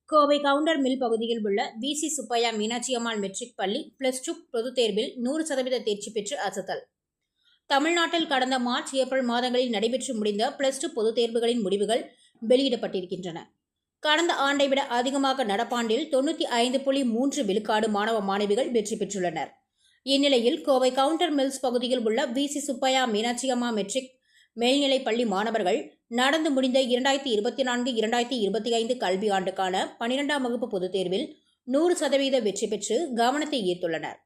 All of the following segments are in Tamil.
கோவை கவுண்டர் மில் பகுதியில் உள்ள வி.சி. சுப்பையா மீனாட்சி அம்மாள் மெட்ரிக் பள்ளி +2 பொதுத் தேர்வில் 100% தேர்ச்சி பெற்று அசத்தல். தமிழ்நாட்டில் கடந்த மார்ச், ஏப்ரல் மாதங்களில் நடைபெற்று முடிந்த +2 பொதுத் தேர்வுகளின் முடிவுகள் வெளியிடப்பட்டிருக்கின்றன. கடந்த ஆண்டை விட அதிகமாக நடப்பாண்டில் 95.3 விழுக்காடு மாணவ மாணவிகள் வெற்றி பெற்றுள்ளனர். இந்நிலையில் கோவை கவுண்டர் மில்ஸ் பகுதியில் உள்ள வி.சி. சுப்பையா மீனாட்சி அம்மா மெட்ரிக் மேல்நிலைப் பள்ளி மாணவர்கள் நடந்து முடிந்த 2024-2025 கல்வியாண்டுக்கான 12ஆம் வகுப்பு பொதுத் தேர்வில் 100% வெற்றி பெற்று கவனத்தை ஈர்த்துள்ளனர்.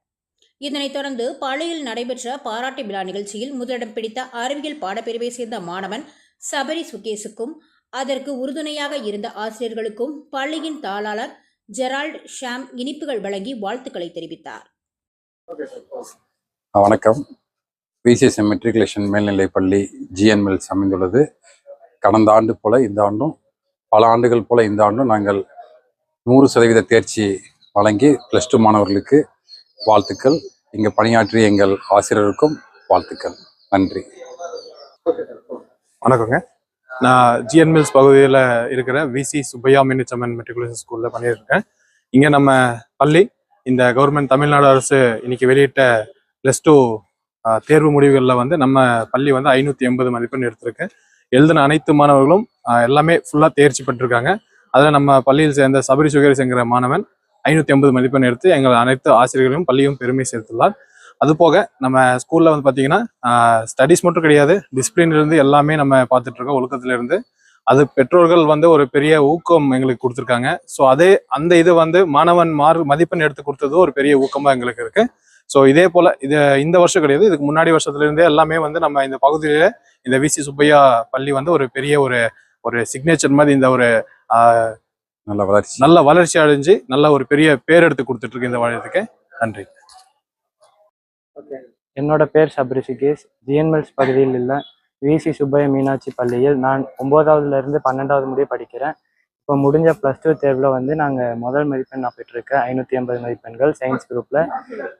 இதனைத் தொடர்ந்து பள்ளியில் நடைபெற்ற பாராட்டு விழா நிகழ்ச்சியில் முதலிடம் பிடித்த அறிவியல் பாடப்பிரிவை சேர்ந்த மாணவன் சபரி சுகேசுக்கும் அதற்கு உறுதுணையாக இருந்த ஆசிரியர்களுக்கும் பள்ளியின் தாளாளர் ஜெரால்ட் ஷாம் இனிப்புகள் வழங்கி வாழ்த்துக்களை தெரிவித்தார். வணக்கம். வி.சி. மெட்ரிகுலேஷன் மேல்நிலைப் பள்ளி ஜிஎன் மில்ஸ் அமைந்துள்ளது. கடந்த ஆண்டு போல இந்த ஆண்டும், பல ஆண்டுகள் போல இந்த ஆண்டும் நாங்கள் 100% தேர்ச்சி வழங்கி +2 மாணவர்களுக்கு வாழ்த்துக்கள். இங்கு பணியாற்றிய எங்கள் ஆசிரியருக்கும் வாழ்த்துக்கள். நன்றி. வணக்கங்க. நான் ஜிஎன் மில்ஸ் பகுதியில் இருக்கிற வி.சி. சுப்பையா மீனாட்சி அம்மன் மெட்ரிகுலேஷன் ஸ்கூலில் பண்ணியிருக்கேன். இங்கே நம்ம பள்ளி இந்த கவர்மெண்ட் தமிழ்நாடு அரசு இன்னைக்கு வெளியிட்ட +2 தேர்வு முடிவுகளில் வந்து நம்ம பள்ளி வந்து 580 மதிப்பெண் எடுத்திருக்கு. எழுதின அனைத்து மாணவர்களும் எல்லாமே ஃபுல்லாக தேர்ச்சி பெற்றிருக்காங்க. அதில் நம்ம பள்ளியில் சேர்ந்த சபரி சுகேசுங்கிற மாணவன் 580 மதிப்பெண் எடுத்து எங்கள் அனைத்து ஆசிரியர்களும் பள்ளியும் பெருமை சேர்த்துள்ளார். அதுபோக நம்ம ஸ்கூலில் வந்து பார்த்தீங்கன்னா ஸ்டடீஸ் மட்டும் கிடையாது, டிசிப்ளின்லேருந்து எல்லாமே நம்ம பார்த்துட்ருக்கோம். ஒழுக்கத்திலிருந்து அது பெற்றோர்கள் வந்து ஒரு பெரிய ஊக்கம் எங்களுக்கு கொடுத்துருக்காங்க. ஸோ அந்த இது வந்து மாணவன் மதிப்பெண் எடுத்து கொடுத்தது ஒரு பெரிய ஊக்கமாக எங்களுக்கு இருக்கு. ஸோ இதே போல் இந்த வருஷம் கிடையாது, இதுக்கு முன்னாடி வருஷத்துலேருந்தே எல்லாமே வந்து நம்ம இந்த பகுதியில இந்த வி.சி. சுப்பையா பள்ளி வந்து ஒரு பெரிய ஒரு சிக்னேச்சர் மாதிரி இந்த ஒரு நல்ல வளர்ச்சி அடைஞ்சு நல்ல ஒரு பெரிய பேர் எடுத்து கொடுத்துட்டு இருக்கு இந்த வாழ்த்துக்கு. நன்றி. என்னோட பேர் சபரி சுகேஷ். ஜிஎன் மில்ஸ் பகுதியில் உள்ள வி.சி. சுப்பையா மீனாட்சி பள்ளியில் நான் 9ஆவதுலேருந்து 12ஆவது முடிய படிக்கிறேன். இப்போ முடிஞ்ச +2 தேர்வில் வந்து நாங்கள் முதல் மதிப்பெண் நான் பெற்றிருக்கேன். 580 மதிப்பெண்கள் சயின்ஸ் குரூப்பில்.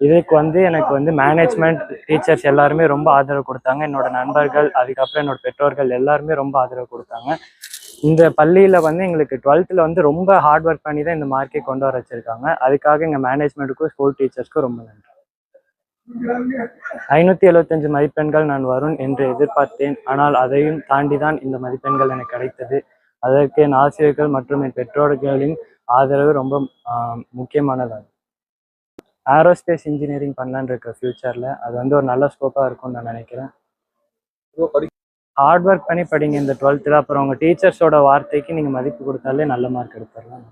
இதுக்கு வந்து எனக்கு வந்து மேனேஜ்மெண்ட் டீச்சர்ஸ் எல்லாருமே ரொம்ப ஆதரவு கொடுத்தாங்க. என்னோட நண்பர்கள், அதுக்கப்புறம் என்னோட பெற்றோர்கள் எல்லாருமே ரொம்ப ஆதரவு கொடுத்தாங்க. இந்த பள்ளியில் வந்து எங்களுக்கு 12th வந்து ரொம்ப ஹார்ட் ஒர்க் பண்ணி தான் இந்த மார்க்கை கொண்டு வர வச்சுருக்காங்க. அதுக்காக எங்கள் மேனேஜ்மெண்ட்டுக்கும் ஸ்கூல் டீச்சர்ஸ்க்கும் ரொம்ப நன்றி. 575 மதிப்பெண்கள் நான் வரும் என்று எதிர்பார்த்தேன். ஆனால் அதையும் தாண்டி தான் இந்த மதிப்பெண்கள் எனக்கு கிடைத்தது. அதற்கு என் ஆசிரியர்கள் மற்றும் என் பெற்றோர்களின் ஆதரவு ரொம்ப முக்கியமானதாகும். ஏரோஸ்பேஸ் இன்ஜினியரிங் பண்ணலான்னு இருக்க ஃபியூச்சரில் அது வந்து ஒரு நல்ல ஸ்கோப்பாக இருக்கும்னு நான் நினைக்கிறேன். ஹார்ட் ஒர்க் பண்ணி படிங்க இந்த 12th. அப்புறம் உங்கள் டீச்சர்ஸோட வார்த்தைக்கு நீங்கள் மதிப்பு கொடுத்தாலே நல்ல மார்க் எடுத்துடலாம்.